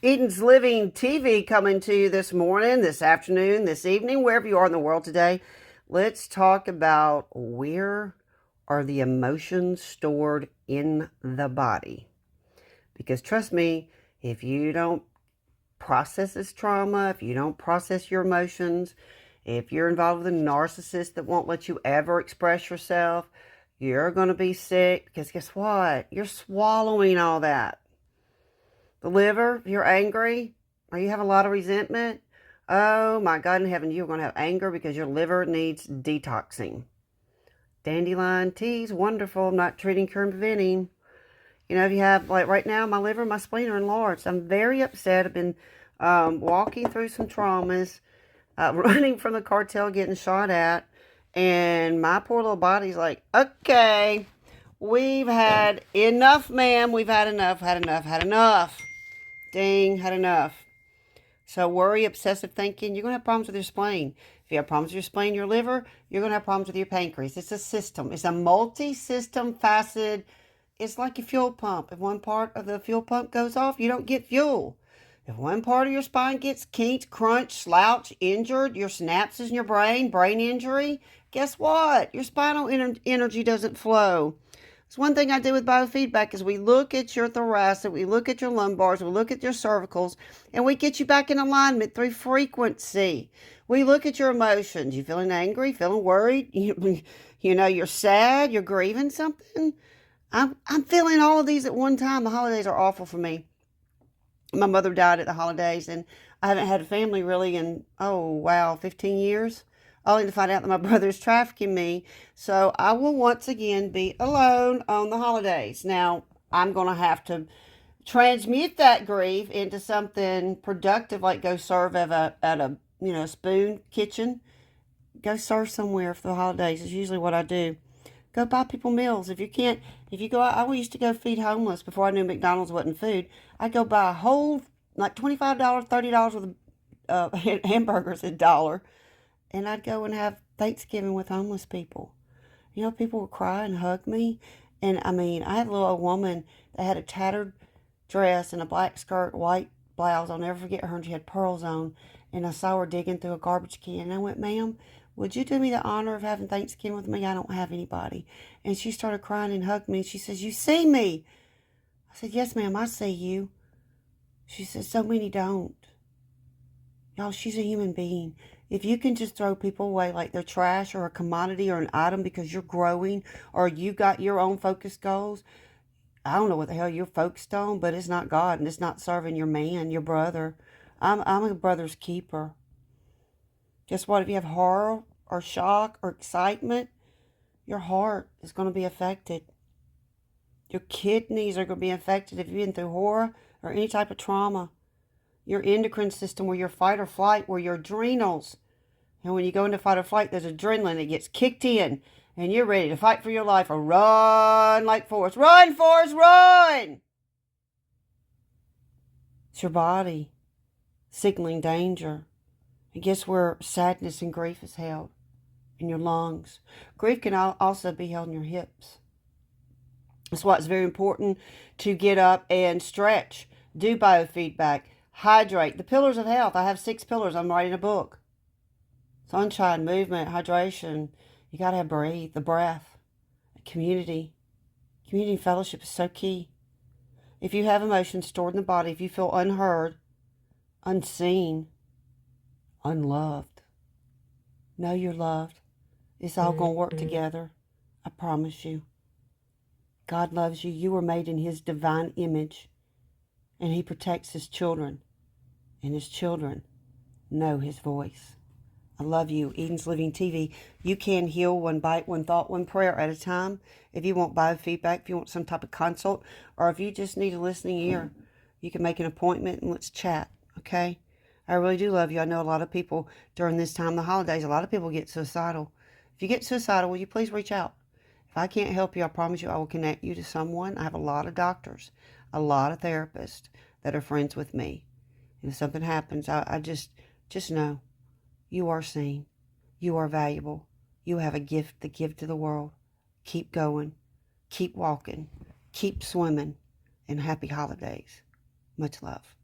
Eden's Living TV coming to you this morning, this afternoon, this evening, wherever you are in the world today. Let's talk about where are the emotions stored in the body. Because trust me, if you don't process this trauma, if you don't process your emotions, if you're involved with a narcissist that won't let you ever express yourself, you're going to be sick because guess what? You're swallowing all that. The liver, if you're angry or you have a lot of resentment, oh my God in heaven, you're going to have anger because your liver needs detoxing. Dandelion tea is wonderful. I'm not treating, curing, preventing. If you have, like right now, my liver and my spleen are enlarged. I'm very upset. I've been walking through some traumas, running from the cartel, getting shot at. And my poor little body's like, okay, we've had enough, ma'am. We've had enough, had enough, had enough. Dang, had enough. So worry, obsessive thinking, you're going to have problems with your spleen. If you have problems with your spleen, your liver, you're going to have problems with your pancreas. It's a system. It's a multi-system facet. It's like a fuel pump. If one part of the fuel pump goes off, you don't get fuel. If one part of your spine gets kinked, crunched, slouched, injured, your synapses in your brain injury, guess what? Your spinal energy doesn't flow. It's one thing I do with biofeedback is we look at your thoracic, we look at your lumbars, we look at your cervicals, and we get you back in alignment through frequency. We look at your emotions. You feeling angry, feeling worried, you're sad, you're grieving something. I'm feeling all of these at one time. The holidays are awful for me. My mother died at the holidays, and I haven't had a family really in, oh, wow, 15 years. Only to find out that my brother's trafficking me. So I will once again be alone on the holidays. Now, I'm going to have to transmute that grief into something productive, like go serve at a spoon kitchen. Go serve somewhere for the holidays is usually what I do. Go buy people meals. If you go out, I used to go feed homeless before I knew McDonald's wasn't food. I'd go buy a whole, like $25, $30 worth of hamburgers at $1, and I'd go and have Thanksgiving with homeless people. People would cry and hug me. And I mean, I had a little old woman that had a tattered dress and a black skirt, white blouse. I'll never forget her, and she had pearls on. And I saw her digging through a garbage can. And I went, ma'am, would you do me the honor of having Thanksgiving with me? I don't have anybody. And she started crying and hugged me. She says, you see me? I said, yes, ma'am, I see you. She says, so many don't. Y'all, she's a human being. If you can just throw people away like they're trash or a commodity or an item because you're growing or you got your own focused goals, I don't know what the hell you're focused on, but it's not God and it's not serving your man, your brother. I'm a brother's keeper. Guess what? If you have horror or shock or excitement, your heart is going to be affected. Your kidneys are going to be affected if you've been through horror or any type of trauma. Your endocrine system, where your fight or flight, where your adrenals. And when you go into fight or flight, there's adrenaline that gets kicked in, and you're ready to fight for your life or run like Forrest. Run, Forrest, run! It's your body signaling danger. And guess where sadness and grief is held? In your lungs. Grief can also be held in your hips. That's why it's very important to get up and stretch, do biofeedback, hydrate. The pillars of health. I have 6 pillars. I'm writing a book. Sunshine, movement, hydration. You got to breathe, the breath, community. Community fellowship is so key. If you have emotions stored in the body, if you feel unheard, unseen, unloved, know you're loved. It's all going to work together. I promise you. God loves you. You were made in His divine image, and He protects His children, and His children know His voice. I love you. Eden's Living TV. You can heal one bite, one thought, one prayer at a time. If you want biofeedback, if you want some type of consult, or if you just need a listening ear, you can make an appointment and let's chat, okay? I really do love you. I know a lot of people during this time, the holidays, a lot of people get suicidal. If you get suicidal, will you please reach out? If I can't help you, I promise you I will connect you to someone. I have a lot of doctors, a lot of therapists that are friends with me. And if something happens, I just know. You are seen. You are valuable. You have a gift to give to the world. Keep going. Keep walking. Keep swimming. And happy holidays. Much love.